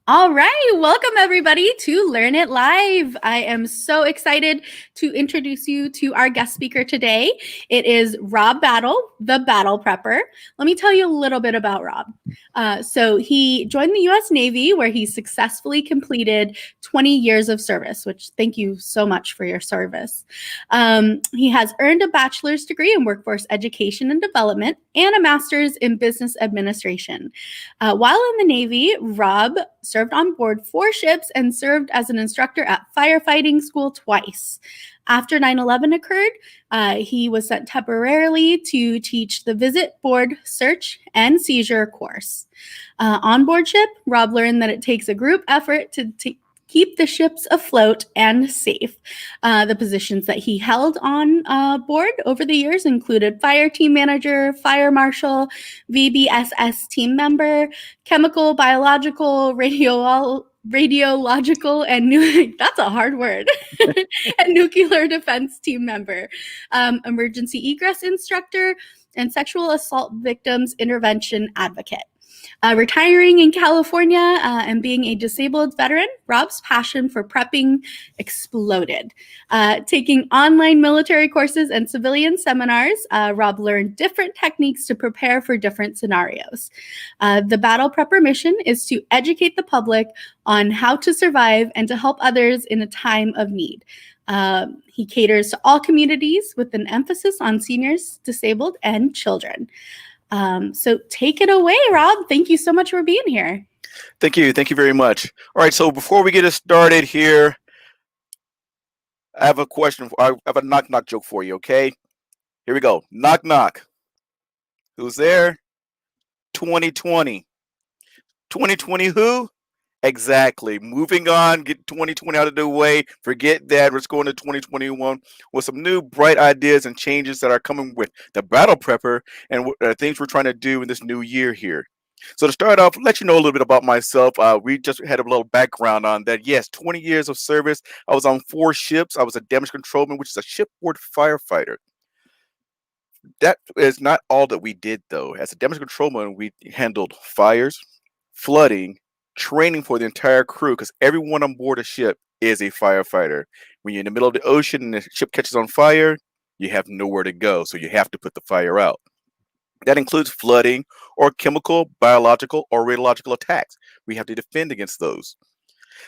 All right, welcome everybody to Learn It Live. I am so excited to introduce you to our guest speaker today. It is Rob Battle, the Battle Prepper. Let me tell you a little bit about Rob. So he joined the U.S. Navy, where he successfully completed 20 years of service, which thank you so much for your service. He has earned a bachelor's degree in workforce education and development and a master's in business administration. While in the Navy, Rob served on board 4 ships and served as an instructor at firefighting school twice. After 9/11 occurred, he was sent temporarily to teach the Visit Board Search and Seizure course. On board ship, Rob learned that it takes a group effort to keep the ships afloat and safe. The positions that he held on board over the years included fire team manager, fire marshal, VBSS team member, chemical, biological, radiological, and that's a hard word, and nuclear defense team member, emergency egress instructor, and sexual assault victims intervention advocate. Retiring in California and being a disabled veteran, Rob's passion for prepping exploded. Taking online military courses and civilian seminars, Rob learned different techniques to prepare for different scenarios. The Battle Prepper mission is to educate the public on how to survive and to help others in a time of need. He caters to all communities with an emphasis on seniors, disabled, and children. So take it away, Rob. Thank you so much for being here. Thank you. Thank you very much. All right. So before we get us started here, I have a question. I have a knock knock joke for you. Okay. Here we go. Knock knock. Who's there? 2020. 2020 who? Exactly. Moving on. Get 2020 out of the way. Forget that. Let's go into 2021 with some new bright ideas and changes that are coming with the Battle Prepper and things we're trying to do in this new year here. So to start off, let you know a little bit about myself. We just had a little background on that. Yes, 20 years of service. I was on 4 ships. I was a damage controlman, which is a shipboard firefighter. That is not all that we did, though. As a damage controlman, we handled fires, flooding, training for the entire crew, because everyone on board a ship is a firefighter. When you're in the middle of the ocean and the ship catches on fire, you have nowhere to go, so you have to put the fire out. That includes flooding or chemical, biological, or radiological attacks. We have to defend against those.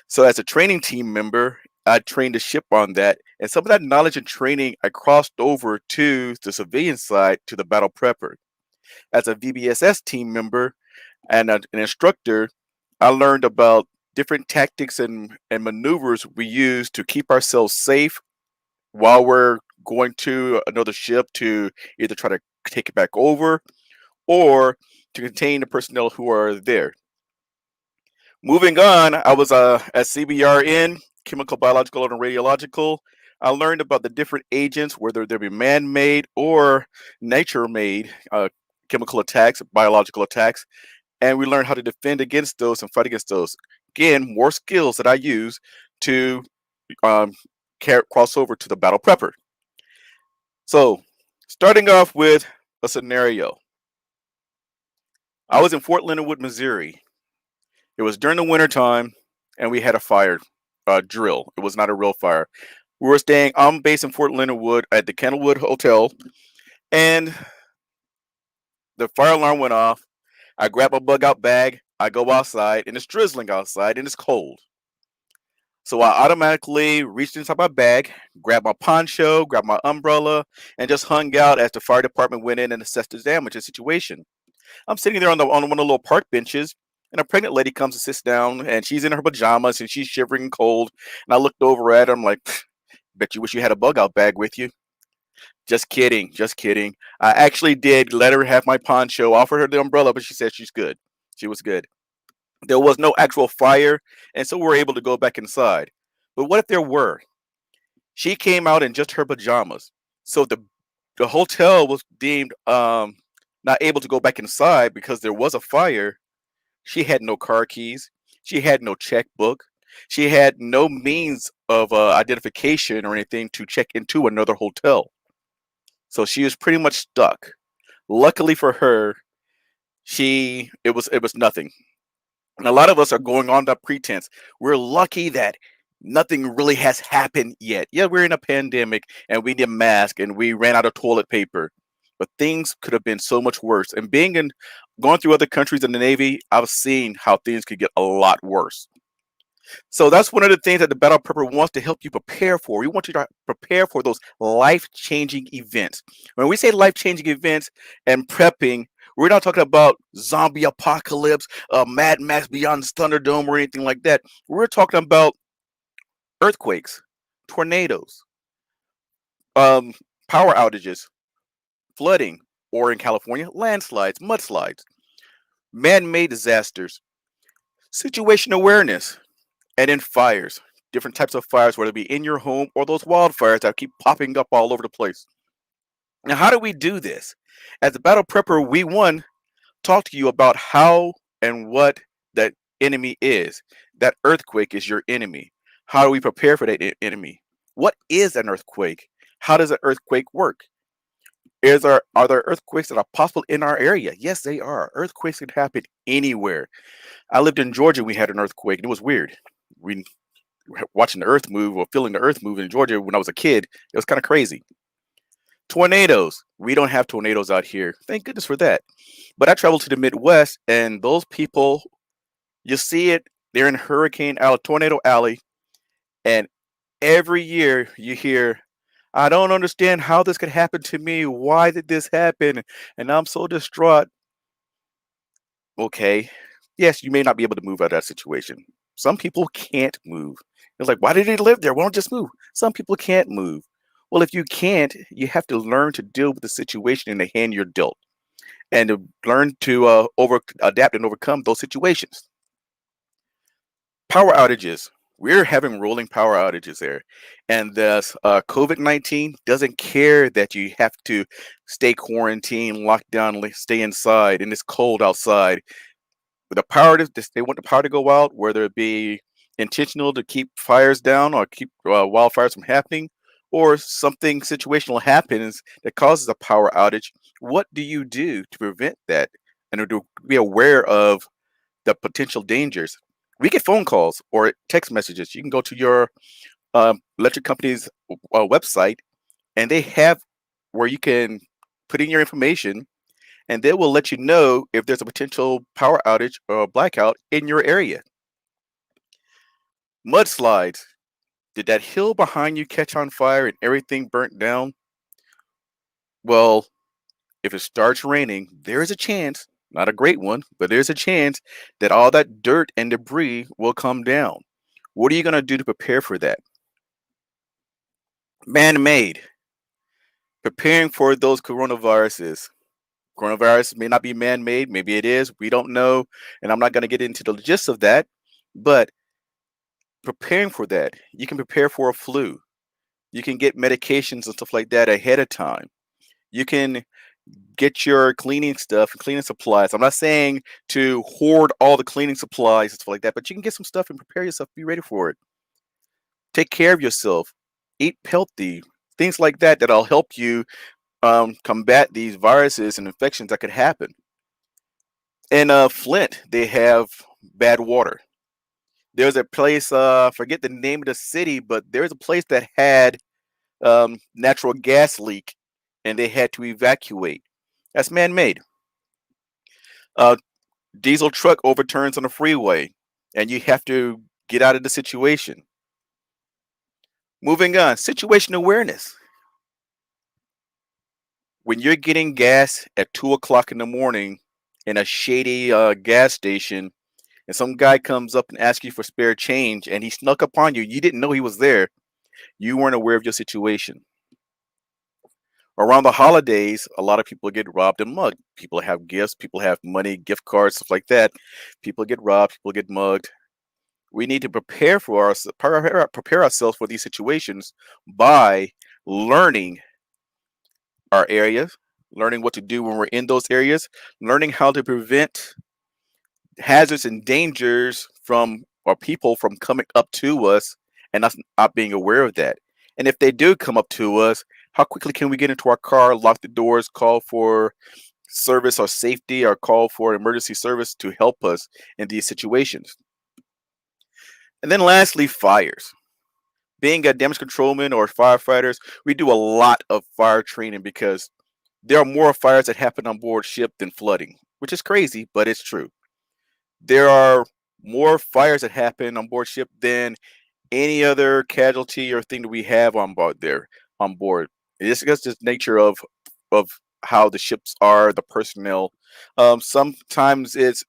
So, as a training team member, I trained the ship on that. And some of that knowledge and training I crossed over to the civilian side to the battle prepper. As a VBSS team member and an instructor, I learned about different tactics and maneuvers we use to keep ourselves safe while we're going to another ship to either try to take it back over or to contain the personnel who are there. Moving on, I was at CBRN, chemical, biological, and radiological. I learned about the different agents, whether they be man-made or nature-made chemical attacks, biological attacks, and we learned how to defend against those and fight against those. Again, more skills that I use to um, cross over to the battle prepper. So, starting off with a scenario. I was in Fort Leonard Wood, Missouri. It was during the winter time, and we had a fire drill. It was not a real fire. We were staying on base in Fort Leonard Wood at the Candlewood Hotel, and the fire alarm went off. I grab a bug out bag. I go outside, and it's drizzling outside, and it's cold. So I automatically reached inside my bag, grabbed my poncho, grabbed my umbrella, and just hung out as the fire department went in and assessed the damage and situation. I'm sitting there on one of the little park benches, and a pregnant lady comes and sits down, and she's in her pajamas and she's shivering and cold. And I looked over at her. I'm like, bet you wish you had a bug out bag with you. Just kidding, just kidding. I actually did let her have my poncho, offered her the umbrella, but she said she's good. She was good. There was no actual fire, and so we were able to go back inside. But what if there were? She came out in just her pajamas, so the hotel was deemed not able to go back inside because there was a fire. She had no car keys. She had no checkbook. She had no means of identification or anything to check into another hotel. So she was pretty much stuck. Luckily for her, it was nothing. And a lot of us are going on that pretense. We're lucky that nothing really has happened yet. Yeah, we're in a pandemic and we need a mask and we ran out of toilet paper. But things could have been so much worse. And going through other countries in the Navy, I've seen how things could get a lot worse. So that's one of the things that the Battle Prepper wants to help you prepare for. We want you to prepare for those life-changing events. When we say life-changing events and prepping, we're not talking about zombie apocalypse, Mad Max Beyond the Thunderdome, or anything like that. We're talking about earthquakes, tornadoes, um, power outages, flooding, or in California, landslides, mudslides, man-made disasters, situation awareness, and then fires. Different types of fires, whether it be in your home or those wildfires that keep popping up all over the place. Now, how do we do this? As a battle prepper, we talk to you about how and what that enemy is. That earthquake is your enemy. How do we prepare for that enemy? What is an earthquake? How does an earthquake work? Are there earthquakes that are possible in our area? Yes, they are. Earthquakes can happen anywhere. I lived in Georgia. We had an earthquake. And it was weird. We watching the earth move or feeling the earth move in Georgia when I was a kid. It was kind of crazy. Tornadoes. We don't have tornadoes out here. Thank goodness for that. But I traveled to the Midwest, and those people, you see it, they're in Hurricane Alley, Tornado Alley, and every year you hear, I don't understand how this could happen to me. Why did this happen? And I'm so distraught. Okay. Yes, you may not be able to move out of that situation. Some people can't move. It's like, why did they live there? Why don't just move? Some people can't move. Well, if you can't, you have to learn to deal with the situation in the hand you're dealt, and to learn to adapt and overcome those situations. Power outages. We're having rolling power outages there, and this COVID-19 doesn't care that you have to stay quarantined, locked down, stay inside, and it's cold outside. The power they want the power to go out, whether it be intentional to keep fires down or keep wildfires from happening, or something situational happens that causes a power outage. What do you do to prevent that and to be aware of the potential dangers? We get phone calls or text messages. You can go to your electric company's website, and they have where you can put in your information, and they will let you know if there's a potential power outage or a blackout in your area. Mudslides. Did that hill behind you catch on fire and everything burnt down? Well, if it starts raining, there is a chance, not a great one, but there's a chance that all that dirt and debris will come down. What are you going to do to prepare for that? Man made. Preparing for those coronaviruses. Coronavirus may not be man made, maybe it is, we don't know, and I'm not going to get into the gist of that, but preparing for that, you can prepare for a flu. You can get medications and stuff like that ahead of time. You can get your cleaning stuff and cleaning supplies. I'm not saying to hoard all the cleaning supplies and stuff like that, but you can get some stuff and prepare yourself, be ready for it. Take care of yourself, eat healthy, things like that that'll help you combat these viruses and infections that could happen. In Flint, they have bad water. There's a place, forget the name of the city, but there's a place that had natural gas leak, and they had to evacuate. That's man-made. Uh, Diesel truck overturns on the freeway, and you have to get out of the situation. Moving on, situation awareness. When you're getting gas at 2 o'clock in the morning in a shady gas station, and some guy comes up and asks you for spare change, and he snuck up on you, you didn't know he was there, you weren't aware of your situation. Around the holidays, a lot of people get robbed and mugged. People have gifts, people have money, gift cards, stuff like that. People get robbed, people get mugged. We need to prepare ourselves for these situations by learning our areas, learning what to do when we're in those areas, learning how to prevent hazards and dangers from or people from coming up to us and us not being aware of that. And if they do come up to us, how quickly can we get into our car, lock the doors, call for service or safety or call for emergency service to help us in these situations. And then lastly, fires. Being a damage controlman or firefighters, we do a lot of fire training because there are more fires that happen on board ship than flooding, which is crazy, but it's true. There are more fires that happen on board ship than any other casualty or thing that we have on board there on board. It's just the nature of how the ships are, the personnel. Sometimes it's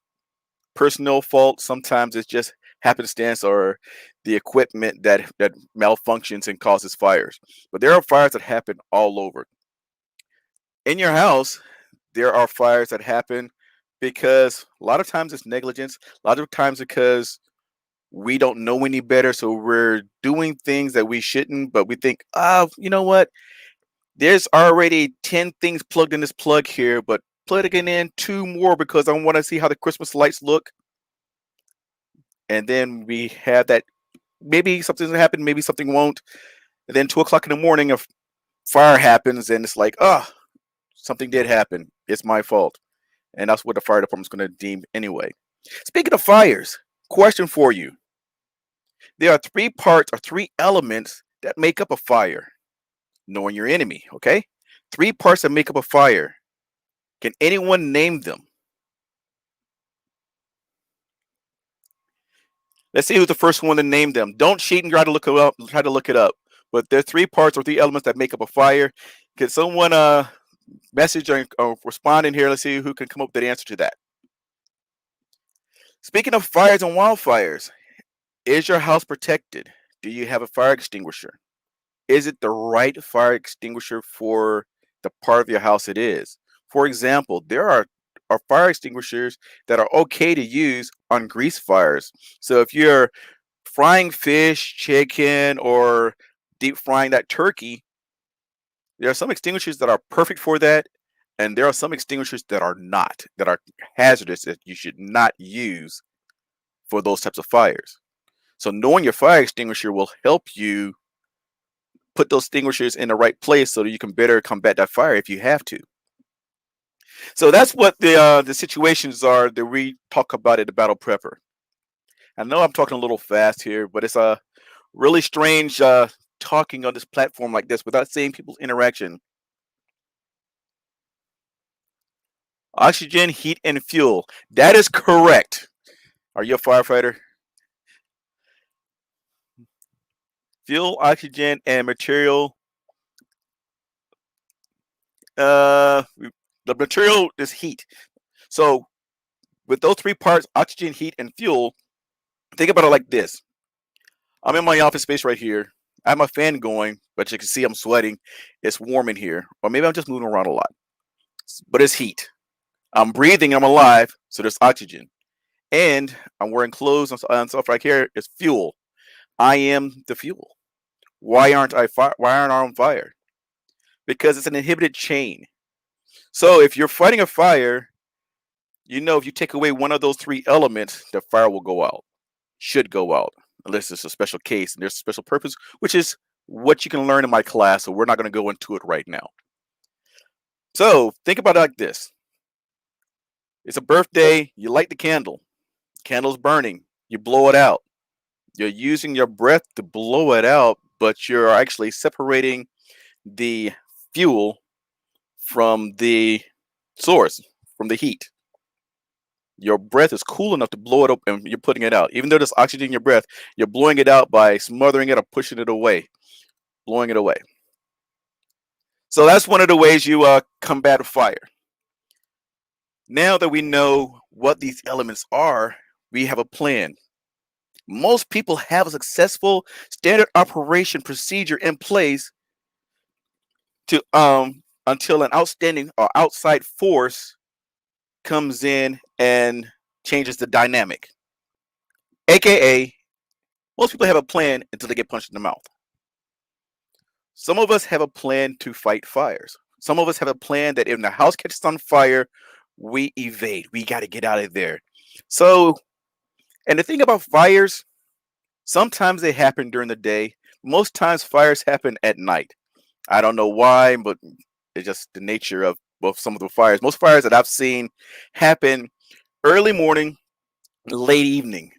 personnel fault. Sometimes it's just happenstance or the equipment that malfunctions and causes fires. But there are fires that happen all over. In your house, there are fires that happen because a lot of times it's negligence. A lot of times because we don't know any better, so we're doing things that we shouldn't. But we think, you know what? There's already 10 things plugged in this plug here, but plugging in two more because I want to see how the Christmas lights look. And then we have that maybe something's gonna happen, maybe something won't. And then 2 o'clock in the morning, a fire happens, and it's like, something did happen. It's my fault. And that's what the fire department's gonna deem anyway. Speaking of fires, question for you. There are three parts or three elements that make up a fire. Knowing your enemy, okay? Three parts that make up a fire. Can anyone name them? Let's see who's the first one to name them. Don't cheat and try to look it up. Try to look it up. But there are three parts or three elements that make up a fire. Can someone message or respond in here? Let's see who can come up with the answer to that. Speaking of fires and wildfires, is your house protected? Do you have a fire extinguisher? Is it the right fire extinguisher for the part of your house it is? For example, there are fire extinguishers that are okay to use on grease fires. So if you're frying fish, chicken, or deep frying that turkey, there are some extinguishers that are perfect for that, and there are some extinguishers that are not, that are hazardous, that you should not use for those types of fires. So knowing your fire extinguisher will help you put those extinguishers in the right place so that you can better combat that fire if you have to. So that's what the situations are that we talk about at the Battle Prepper. I know I'm talking a little fast here, but it's a really strange talking on this platform like this without seeing people's interaction. Oxygen, heat, and fuel. That is correct. Are you a firefighter? Fuel, oxygen, and material. The material is heat. So with those three parts, oxygen, heat, and fuel, think about it like this. I'm in my office space right here. I have my fan going, but you can see I'm sweating. It's warm in here. Or maybe I'm just moving around a lot. But it's heat. I'm breathing, I'm alive, so there's oxygen. And I'm wearing clothes and stuff right here. It's fuel. I am the fuel. Why aren't I on fire? Because it's an inhibited chain. So if you're fighting a fire, you know if you take away one of those three elements, the fire will go out. Should go out. Unless it's a special case and there's a special purpose, which is what you can learn in my class. So we're not going to go into it right now. So think about it like this. It's a birthday. You light the candle. Candle's burning. You blow it out. You're using your breath to blow it out, but you're actually separating the fuel from the source, from the heat. Your breath is cool enough to blow it up and you're putting it out. Even though there's oxygen in your breath, you're blowing it out by smothering it or pushing it away, blowing it away. So that's one of the ways you combat fire. Now that we know what these elements are, we have a plan. Most people have a successful standard operation procedure in place to until an outstanding or outside force comes in and changes the dynamic. AKA, most people have a plan until they get punched in the mouth. Some of us have a plan to fight fires. Some of us have a plan that if the house catches on fire, we evade. We got to get out of there. So, and the thing about fires, sometimes they happen during the day. Most times fires happen at night. I don't know why, but it's just the nature of some of the fires. Most fires that I've seen happen early morning, late evening.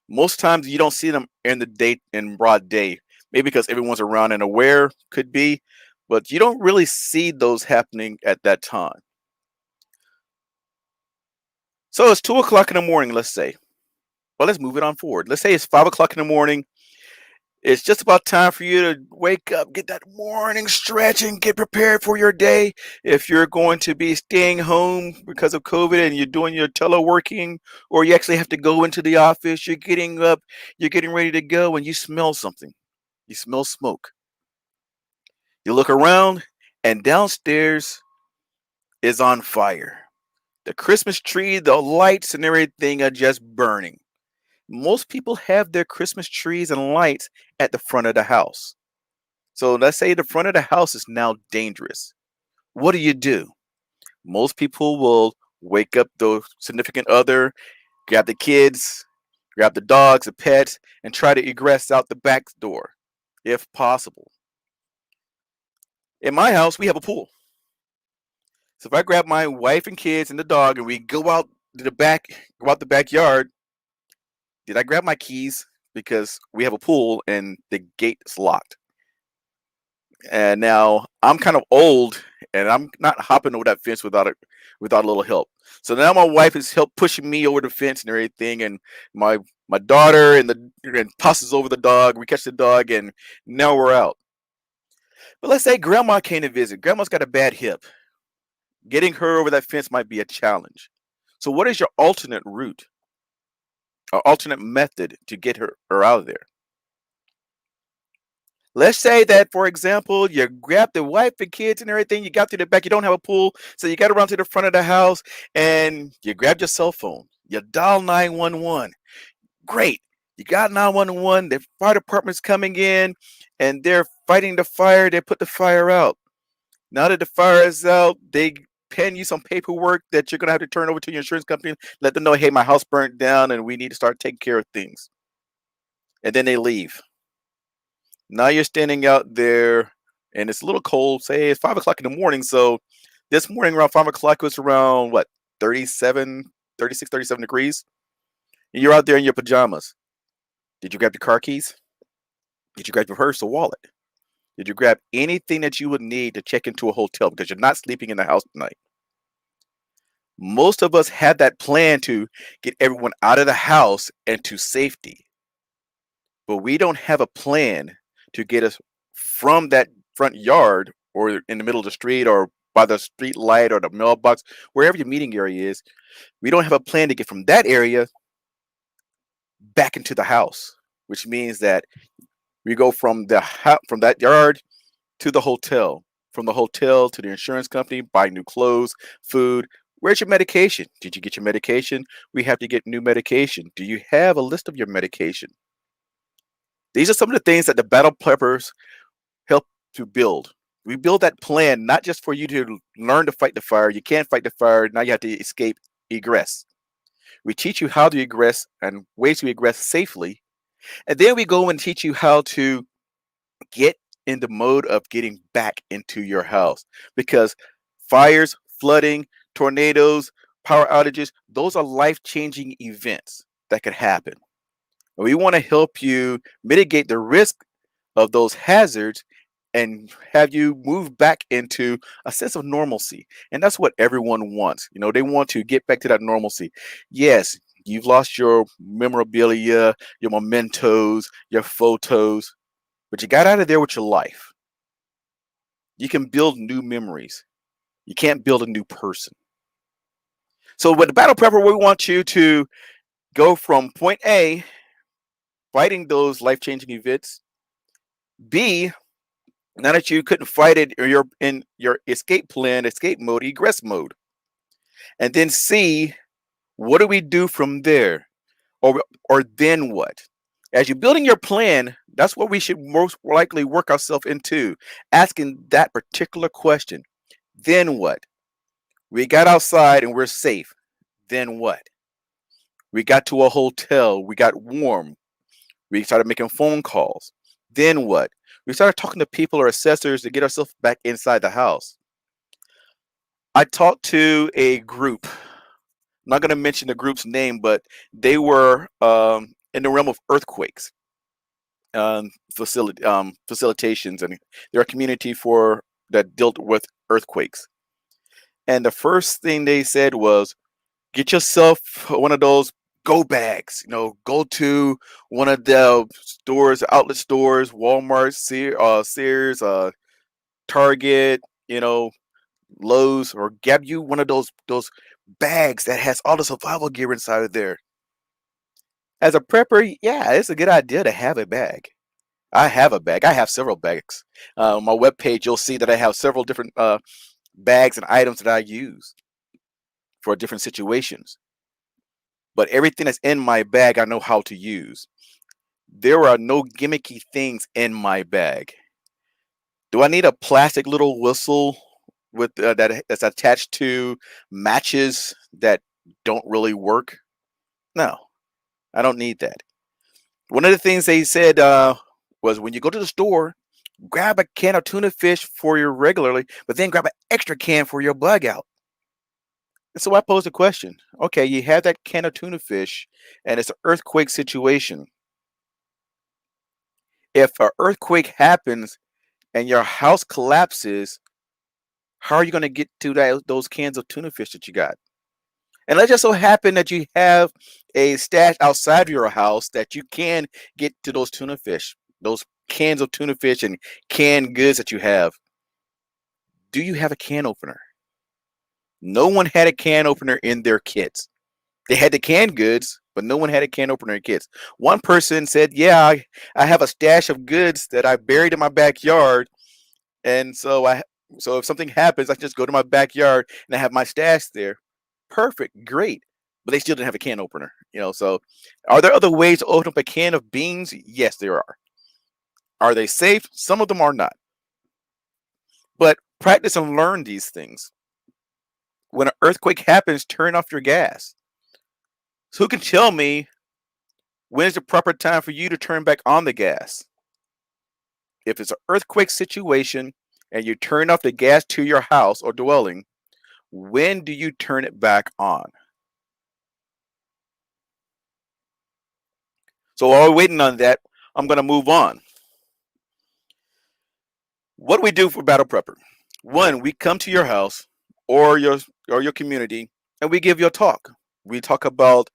Most times you don't see them in the day in broad day. Maybe because everyone's around and aware, could be, but you don't really see those happening at that time. So it's 2 o'clock in the morning, let's say. Well, let's move it on forward. Let's say it's 5 o'clock in the morning. It's just about time for you to wake up, get that morning stretch, and get prepared for your day. If you're going to be staying home because of COVID and you're doing your teleworking, or you actually have to go into the office, you're getting up, you're getting ready to go, and you smell something. You smell smoke. You look around, and downstairs is on fire. The Christmas tree, the lights, and everything are just burning. Most people have their Christmas trees and lights at the front of the house. So let's say the front of the house is now dangerous. What do? Most people will wake up the significant other, grab the kids, grab the dogs, the pets, and try to egress out the back door, if possible. In my house, we have a pool. So if I grab my wife and kids and the dog and we go out the backyard, did I grab my keys? Because we have a pool and the gate is locked. And now I'm kind of old and I'm not hopping over that fence without a little help. So now my wife is help pushing me over the fence and everything, and my my daughter and tosses over the dog. We catch the dog, and now we're out. But let's say grandma came to visit. Grandma's got a bad hip. Getting her over that fence might be a challenge. So what is your alternate route or alternate method to get her out of there? Let's say that, for example, you grab the wife and kids and everything, you got to the back, you don't have a pool, so you got around to the front of the house and you grabbed your cell phone. You dial 911. Great. You got 911, the fire department's coming in and they're fighting the fire. They put the fire out. Now that the fire is out, they pen you some paperwork that you're going to have to turn over to your insurance company, let them know, hey, my house burnt down and we need to start taking care of things. And then they leave. Now you're standing out there and it's a little cold. Say it's 5 o'clock in the morning. So this morning around 5 o'clock, it was around what, 37, 36, 37 degrees. And you're out there in your pajamas. Did you grab your car keys? Did you grab your purse or wallet? Did you grab anything that you would need to check into a hotel because you're not sleeping in the house tonight? Most of us had that plan to get everyone out of the house and to safety, but we don't have a plan to get us from that front yard or in the middle of the street or by the street light or the mailbox, wherever your meeting area is. We don't have a plan to get from that area back into the house, which means that we go from from that yard to the hotel, from the hotel to the insurance company, buy new clothes, food. Where's your medication? Did you get your medication? We have to get new medication. Do you have a list of your medication? These are some of the things that the battle preppers help to build. We build that plan not just for you to learn to fight the fire. You can't fight the fire. Now you have to escape, egress. We teach you how to egress and ways to egress safely. And then we go and teach you how to get in the mode of getting back into your house, because fires, flooding, tornadoes, power outages, those are life-changing events that could happen. And we want to help you mitigate the risk of those hazards and have you move back into a sense of normalcy. And that's what everyone wants. They want to get back to that normalcy. Yes, you've lost your memorabilia, your mementos, your photos, but you got out of there with your life. You can build new memories. You can't build a new person. So with the battle prepper, we want you to go from point A, fighting those life-changing events. B, now that you couldn't fight it, or you're in your escape plan, escape mode, egress mode. And then C, what do we do from there? Or then what? As you're building your plan, that's what we should most likely work ourselves into, asking that particular question. Then what? We got outside and we're safe. Then what? We got to a hotel. We got warm. We started making phone calls. Then what? We started talking to people or assessors to get ourselves back inside the house. I talked to a group. I'm not going to mention the group's name, but they were in the realm of earthquakes, facilitations, and they're a community for that dealt with earthquakes. And the first thing they said was, get yourself one of those go bags. Go to one of the stores, outlet stores, Walmart, Sears, Target, Lowe's, or grab you one of those bags that has all the survival gear inside of there. As a prepper, yeah, it's a good idea to have a bag. I have a bag. I have several bags. On my webpage, you'll see that I have several different bags and items that I use for different situations. But everything that's in my bag, I know how to use. There are no gimmicky things in my bag. Do I need a plastic little whistle with that's attached to matches that don't really work? No, I don't need that. One of the things they said was when you go to the store, grab a can of tuna fish for your regularly, but then grab an extra can for your bug out. And so I posed a question. Okay, you have that can of tuna fish, and it's an earthquake situation. If an earthquake happens and your house collapses, how are you going to get to those cans of tuna fish that you got? And let's just so happen that you have a stash outside of your house that you can get to those tuna fish, those cans of tuna fish and canned goods that you have. Do you have a can opener? No one had a can opener in their kits. They had the canned goods, but no one had a can opener in kits. One person said, yeah, I have a stash of goods that I buried in my backyard. And so if something happens, I can just go to my backyard and I have my stash there. Perfect, great. But they still didn't have a can opener. So are there other ways to open up a can of beans? Yes, there are. Are they safe? Some of them are not. But practice and learn these things. When an earthquake happens, turn off your gas. So who can tell me when is the proper time for you to turn back on the gas? If it's an earthquake situation and you turn off the gas to your house or dwelling, when do you turn it back on? So while we're waiting on that, I'm going to move on. What do we do for battle prepper? One, we come to your house or your community and we give you a talk. We talk about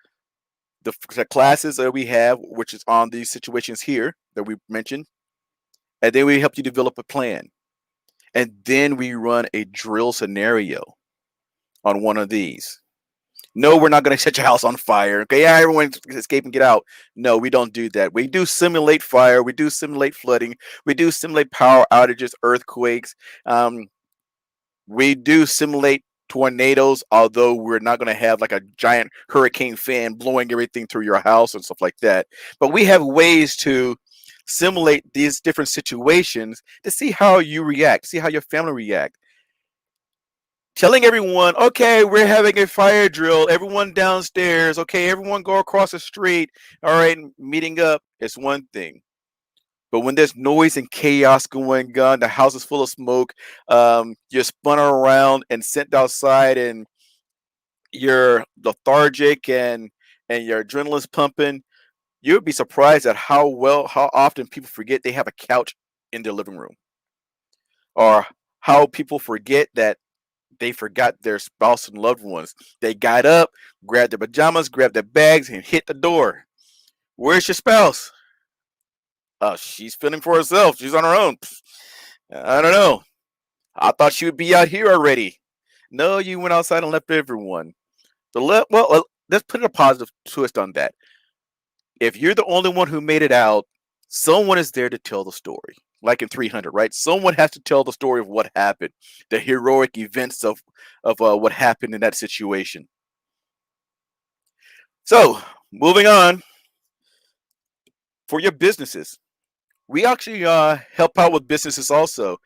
the classes that we have, which is on these situations here that we mentioned, and then we help you develop a plan. And then we run a drill scenario on one of these. No, we're not going to set your house on fire. Okay, yeah, everyone escape and get out. No, we don't do that. We do simulate fire. We do simulate flooding. We do simulate power outages, earthquakes. We do simulate tornadoes, although we're not going to have like a giant hurricane fan blowing everything through your house and stuff like that. But we have ways to simulate these different situations to see how you react, see how your family react. Telling everyone, okay, we're having a fire drill. Everyone downstairs. Okay, everyone go across the street. All right, meeting up. It's one thing. But when there's noise and chaos going on, the house is full of smoke, you're spun around and sent outside, and you're lethargic and your adrenaline's pumping, you would be surprised at how often people forget they have a couch in their living room, or how people forget that they forgot their spouse and loved ones. They got up, grabbed their pajamas, grabbed their bags, and hit the door. Where's your spouse? Oh, she's fending for herself. She's on her own. I don't know. I thought she would be out here already. No, you went outside and left everyone. Let's put a positive twist on that. If you're the only one who made it out, someone is there to tell the story. Like in 300, right? Someone has to tell the story of what happened, the heroic events of what happened in that situation. So, moving on, for your businesses, we actually help out with businesses also.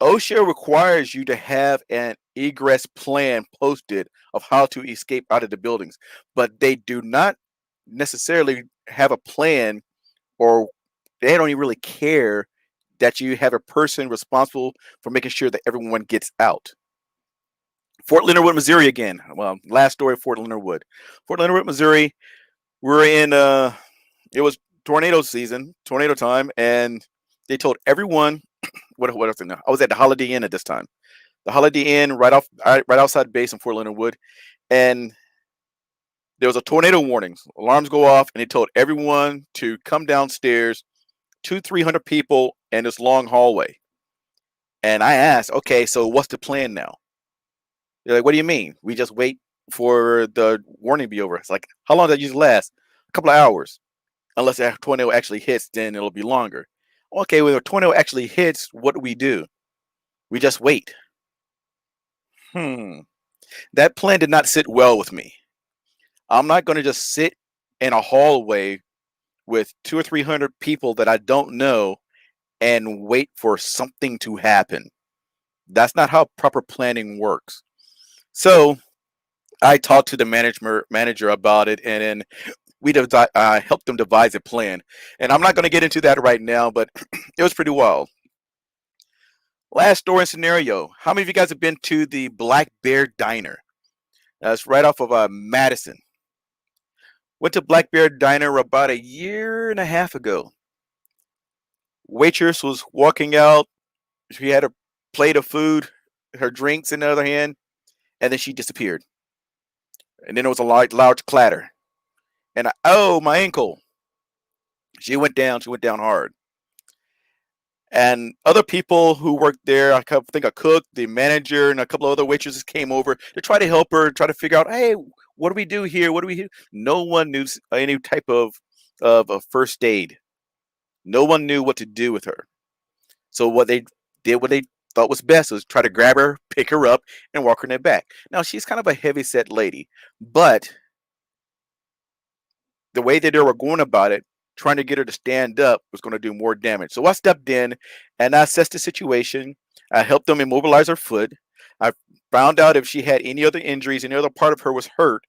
OSHA requires you to have an egress plan posted of how to escape out of the buildings, but they do not necessarily have a plan, or they don't even really care that you have a person responsible for making sure that everyone gets out. Fort Leonard Wood, Missouri again. Well, last story of Fort Leonard Wood. Fort Leonard Wood, Missouri. We're in it was tornado season, tornado time, and they told everyone what else? I was at the Holiday Inn at this time. The Holiday Inn right outside base in Fort Leonard Wood, and there was a tornado warning. Alarms go off, and they told everyone to come downstairs. 300 people in this long hallway. And I asked, okay, so what's the plan now? They're like, what do you mean? We just wait for the warning to be over. It's like, how long does that usually last? A couple of hours. Unless a tornado actually hits, then it'll be longer. Okay, when a tornado actually hits, what do? We just wait. That plan did not sit well with me. I'm not going to just sit in a hallway with 200 or 300 people that I don't know and wait for something to happen. That's not how proper planning works. So I talked to the manager about it, and then we helped them devise a plan. And I'm not going to get into that right now, but it was pretty wild. Last story and scenario. How many of you guys have been to the Black Bear Diner? That's right off of Madison. Went to Black Bear Diner about a year and a half ago. Waitress was walking out. She had a plate of food, her drinks in the other hand, and then she disappeared. And then there was a loud clatter. And my ankle. She went down hard. And other people who worked there, I think a cook, the manager, and a couple of other waitresses came over to try to help her, try to figure out, hey, what do we do here? What do we do? No one knew any type of a first aid. No one knew what to do with her. So what they thought was best was try to grab her, pick her up, and walk her in the back. Now she's kind of a heavy-set lady, but the way that they were going about it, trying to get her to stand up, was going to do more damage. So I stepped in and I assessed the situation. I helped them immobilize her foot. I found out if she had any other injuries, any other part of her was hurt.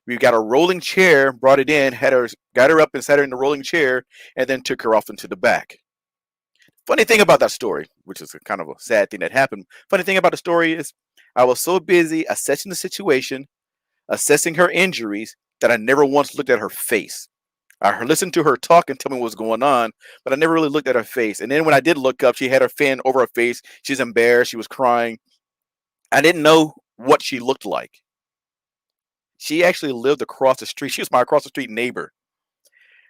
We got a rolling chair, brought it in, got her up and sat her in the rolling chair, and then took her off into the back. Funny thing about that story, which is kind of a sad thing that happened. Funny thing about the story is I was so busy assessing the situation, assessing her injuries, that I never once looked at her face. I listened to her talk and tell me what was going on, but I never really looked at her face. And then when I did look up, she had her fan over her face. She's embarrassed. She was crying. I didn't know what she looked like. She actually lived across the street. She was my across the street neighbor.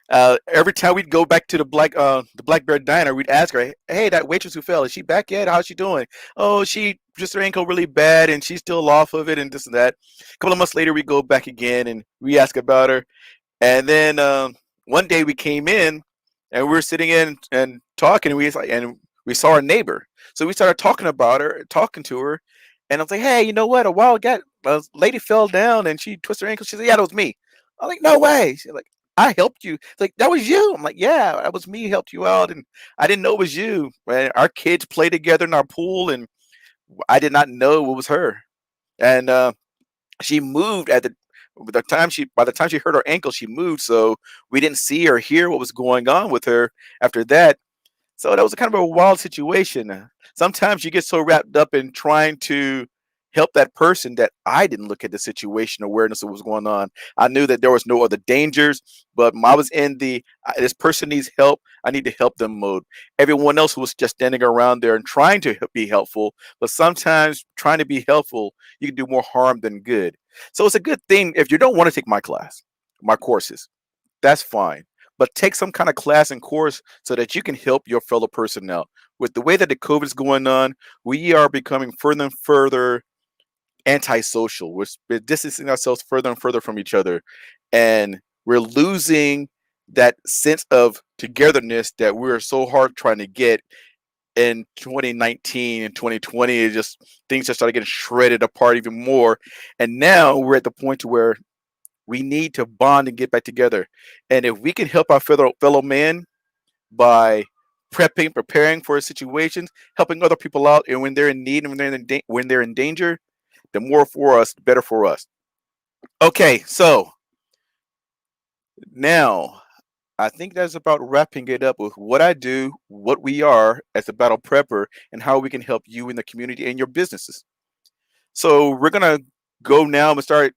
Every time we'd go back to the Black Bear Diner, we'd ask her, "Hey, that waitress who fell, is she back yet? How's she doing?" "Oh, she just her ankle really bad, and she's still off of it, and this and that." A couple of months later, we go back again, and we ask about her. And then one day we came in, and we were sitting in and talking, and we saw our neighbor. So we started talking to her, and I was like, "Hey, you know what? A while ago, a lady fell down and she twisted her ankle." She said, "Yeah, that was me." I'm like, "No way." She's like, "I helped you." It's like, "That was you." I'm like, "Yeah, that was me. Helped you out, and I didn't know it was you." And our kids play together in our pool, and I did not know it was her. And she moved by the time she hurt her ankle, she moved, so we didn't see or hear what was going on with her after that. So that was kind of a wild situation. Sometimes you get so wrapped up in trying to help that person that I didn't look at the situation awareness of what was going on. I knew that there was no other dangers, but I was in the this person needs help. I need to help them mode. Everyone else was just standing around there and trying to be helpful, but sometimes trying to be helpful, you can do more harm than good. So it's a good thing if you don't want to take my courses. That's fine. But take some kind of class and course so that you can help your fellow person out. With the way that the COVID is going on, we are becoming further and further antisocial. We're distancing ourselves further and further from each other. And we're losing that sense of togetherness that we were so hard trying to get in 2019 and 2020. It just things just started getting shredded apart even more. And now we're at the point where we need to bond and get back together. And if we can help our fellow men by preparing for situations, helping other people out, and when they're in need and when they're in danger, the more for us, the better for us. Okay, so now I think that's about wrapping it up with what I do, what we are as a battle prepper, and how we can help you in the community and your businesses. So we're gonna go now and start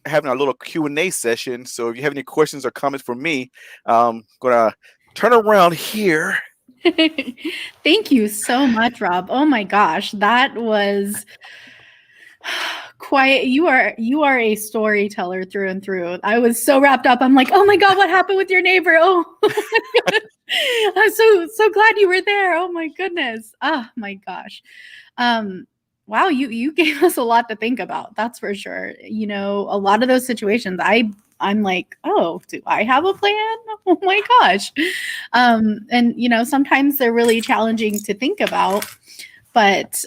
having our little Q&A session. So if you have any questions or comments for me, I'm gonna turn around here. Thank you so much, Rob. Oh my gosh, that was quiet. You are a storyteller through and through. I was so wrapped up. I'm like, oh my god, what happened with your neighbor? Oh, I'm so glad you were there. Oh my goodness. Oh my gosh. Um, wow, you gave us a lot to think about. That's for sure. You know, a lot of those situations, I'm like, oh, do I have a plan? Oh my gosh. And you know, sometimes they're really challenging to think about, but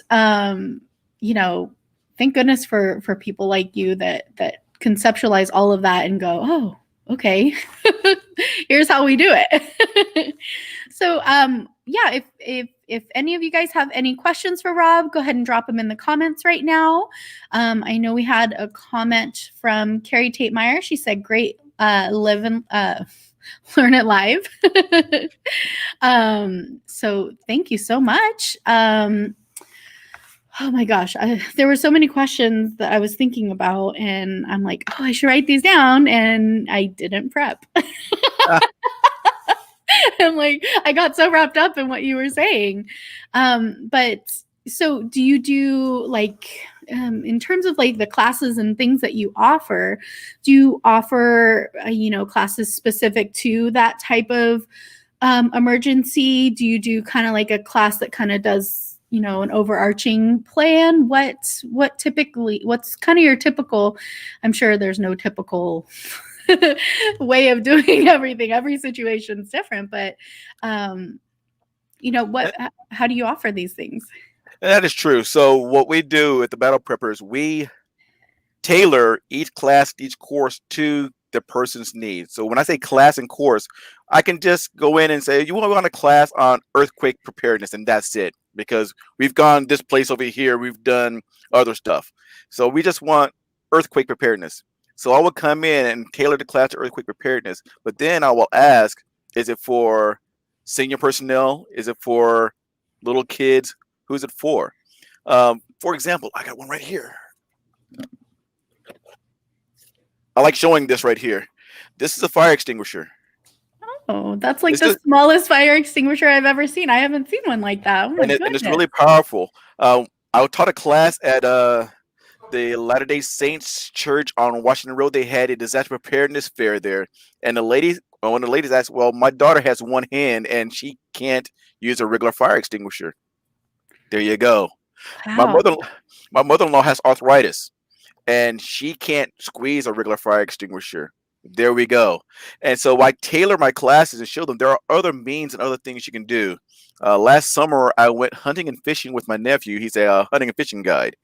you know, thank goodness for people like you that conceptualize all of that and go, oh, okay, here's how we do it. So yeah, if any of you guys have any questions for Rob, go ahead and drop them in the comments right now. I know we had a comment from Carrie Tate Meyer. She said, great, live and learn it live. So thank you so much. Oh my gosh, there were so many questions that I was thinking about, and I'm like, oh, I should write these down, and I didn't prep. I'm like, I got so wrapped up in what you were saying. But so do you do like, in terms of like the classes and things that you offer, do you offer, you know, classes specific to that type of emergency? Do you do kind of like a class that kind of does, you know, an overarching plan? What's kind of your typical, I'm sure there's no typical way of doing everything. Every situation's different, but you know, how do you offer these things? That is true. So what we do at the Battle Preppers, we tailor each class, each course to the person's needs. So when I say class and course, I can just go in and say, you want a class on earthquake preparedness, and that's it. Because we've gone this place over here, we've done other stuff. So we just want earthquake preparedness. So I will come in and tailor the class to earthquake preparedness. But then I will ask, is it for senior personnel? Is it for little kids? Who's it for? For example, I got one right here. I like showing this right here. This is a fire extinguisher. Oh, that's like This the is smallest fire extinguisher I've ever seen. I haven't seen one like that. Oh my and it's goodness. really powerful. I taught a class at the Latter Day Saints Church on Washington Road. They had a disaster preparedness fair there, and one of the ladies asked, "Well, my daughter has one hand and she can't use a regular fire extinguisher." There you go. My Wow. mother my mother-in-law has arthritis, and she can't squeeze a regular fire extinguisher. There we go. And so I tailor my classes and show them there are other means and other things you can do. Last summer, I went hunting and fishing with my nephew. He's a hunting and fishing guide.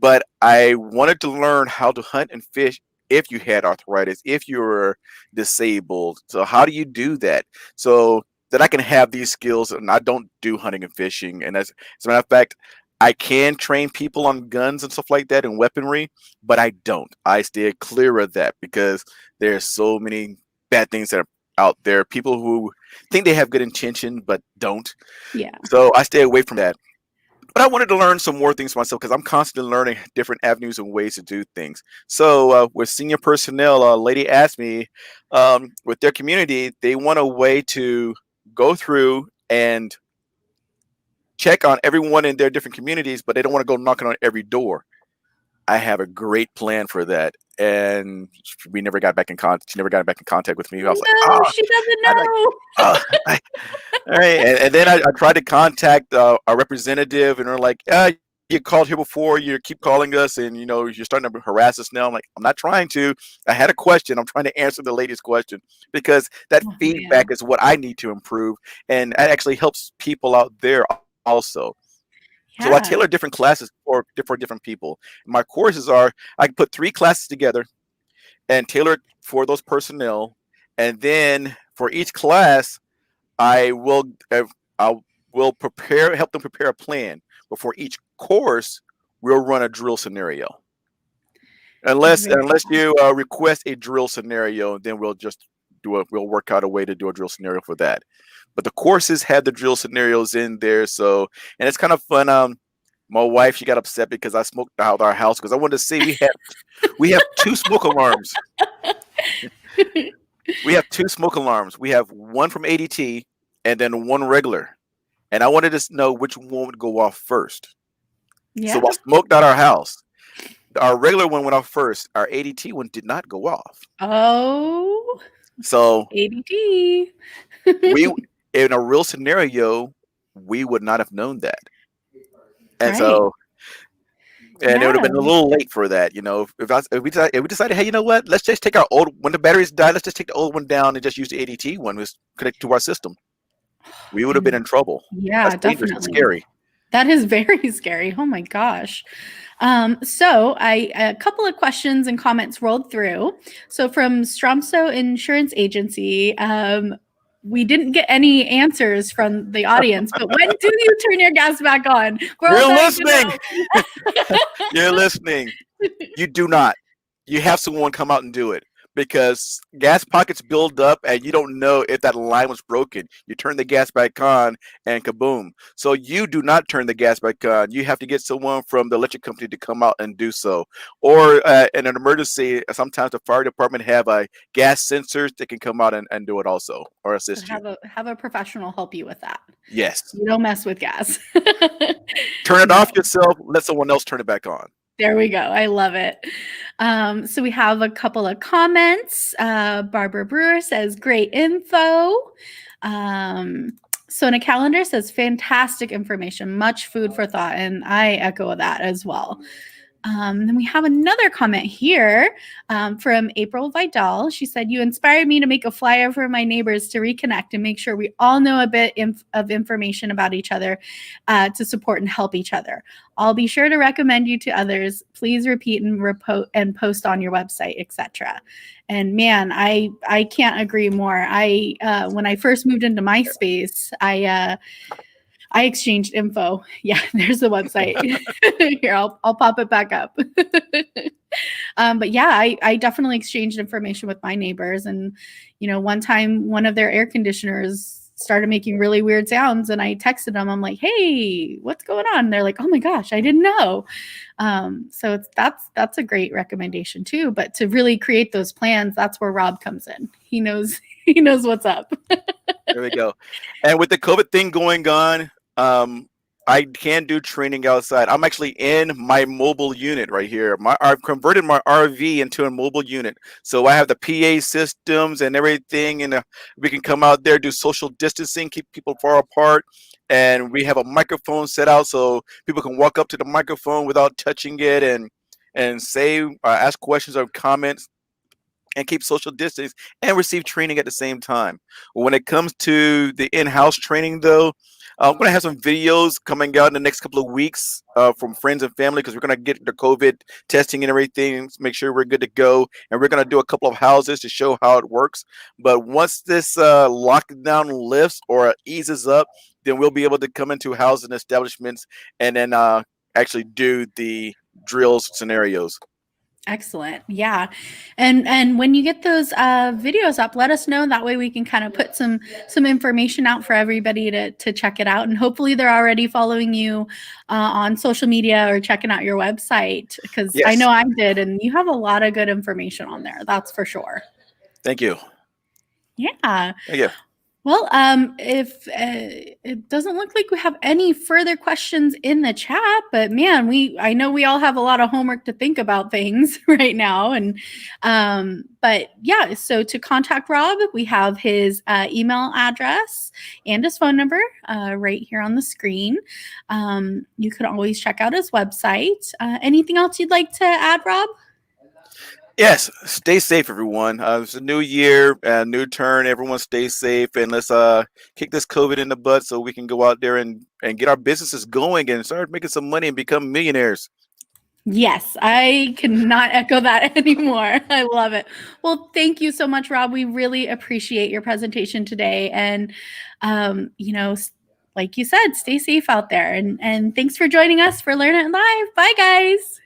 But I wanted to learn how to hunt and fish if you had arthritis, if you were disabled. So how do you do that? So that I can have these skills, and I don't do hunting and fishing. And as a matter of fact, I can train people on guns and stuff like that and weaponry, but I don't. I stay clear of that because there's so many bad things that are out there. People who think they have good intention but don't. Yeah. So I stay away from that. But I wanted to learn some more things myself because I'm constantly learning different avenues and ways to do things. So with senior personnel, a lady asked me, with their community, they want a way to go through and check on everyone in their different communities, but they don't want to go knocking on every door. I have a great plan for that, and we never got back in contact. She never got back in contact with me. I was like, No, she doesn't I'm like, know. oh, all right. And then I tried to contact a representative, and they're like, you called here before. You keep calling us, and you're starting to harass us now. I'm like, I'm not trying to. I had a question. I'm trying to answer the lady's question because that Oh feedback man. is what I need to improve, and that actually helps people out there also. So I Yeah. tailor different classes for different people. My courses are I can put 3 classes together and tailor it for those personnel, and then for each class, I will uh, I will help them prepare a plan. But for each course, we'll run a drill scenario. Unless Very you request a drill scenario, then we'll work out a way to do a drill scenario for that. But the courses have the drill scenarios in there, so and it's kind of fun. My wife, she got upset because I smoked out our house because I wanted to see we have two smoke alarms. We have two smoke alarms. We have one from ADT and then one regular. And I wanted to know which one would go off first. Yeah. So I smoked out our house. Our regular one went off first. Our ADT one did not go off. Oh, So ADT. we, in a real scenario, we would not have known that. And Right. so, and it would have Yeah. been a little late for that, if we decided, hey, you know what? Let's just take our old when the batteries die. Let's just take the old one down and just use the ADT one, was connected to our system. We would have been And in trouble. yeah, That's dangerous and definitely. scary. That is very scary. Oh my gosh. So a couple of questions and comments rolled through. So from Stromso Insurance Agency, we didn't get any answers from the audience, but when do you turn your gas back on? We're all You're dying to listening. know. You're listening. You do not. You have someone come out and do it because gas pockets build up and you don't know if that line was broken. You turn the gas back on and kaboom. So you do not turn the gas back on. You have to get someone from the electric company to come out and do so. Or in an emergency, sometimes the fire department have gas sensors that can come out and do it also or So assist you. have a professional help you with that. Yes. You don't mess with gas. Turn it No. off yourself. Let someone else turn it back on. There we go. I love it. So we have a couple of comments. Barbara Brewer says, great info. Sona Calendar says, fantastic information, much food for thought. And I echo that as well. Then we have another comment here from April Vidal. She said, you inspired me to make a flyer for my neighbors to reconnect and make sure we all know a bit of information about each other to support and help each other. I'll be sure to recommend you to others. Please repeat and post on your website, etc. And man, I can't agree more. When I first moved into my space, I exchanged info. Yeah, there's the website. Here, I'll pop it back up. But yeah, I definitely exchanged information with my neighbors. And, one time one of their air conditioners started making really weird sounds and I texted them. I'm like, hey, what's going on? And they're like, oh my gosh, I didn't know. So that's a great recommendation too. But to really create those plans, that's where Rob comes in. He knows what's up. There we go. And with the COVID thing going on, I can do training outside. I'm actually in my mobile unit right here. I've converted my RV into a mobile unit, so I have the PA systems and everything, and we can come out there, do social distancing, keep people far apart, and we have a microphone set out so people can walk up to the microphone without touching it and say, ask questions or comments and keep social distance and receive training at the same time. When it comes to the in-house training, though, I'm going to have some videos coming out in the next couple of weeks from friends and family because we're going to get the COVID testing and everything, make sure we're good to go. And we're going to do a couple of houses to show how it works. But once this lockdown lifts or eases up, then we'll be able to come into housing establishments and then actually do the drills scenarios. Excellent. Yeah. And when you get those videos up, let us know. That way we can kind of put some information out for everybody to check it out. And hopefully they're already following you on social media or checking out your website, because Yes. I know I did, and you have a lot of good information on there. That's for sure. Thank you. Yeah. Thank you. Well, if it doesn't look like we have any further questions in the chat, but man, I know we all have a lot of homework to think about things right now. And, but yeah, so to contact Rob, we have his email address and his phone number right here on the screen. You can always check out his website. Anything else you'd like to add, Rob? Yes, stay safe, everyone. It's a new year, new turn. Everyone stay safe, and let's kick this COVID in the butt so we can go out there and get our businesses going and start making some money and become millionaires. Yes, I cannot echo that anymore. I love it. Well, thank you so much, Rob. We really appreciate your presentation today. And, like you said, stay safe out there. And thanks for joining us for Learn It Live. Bye, guys.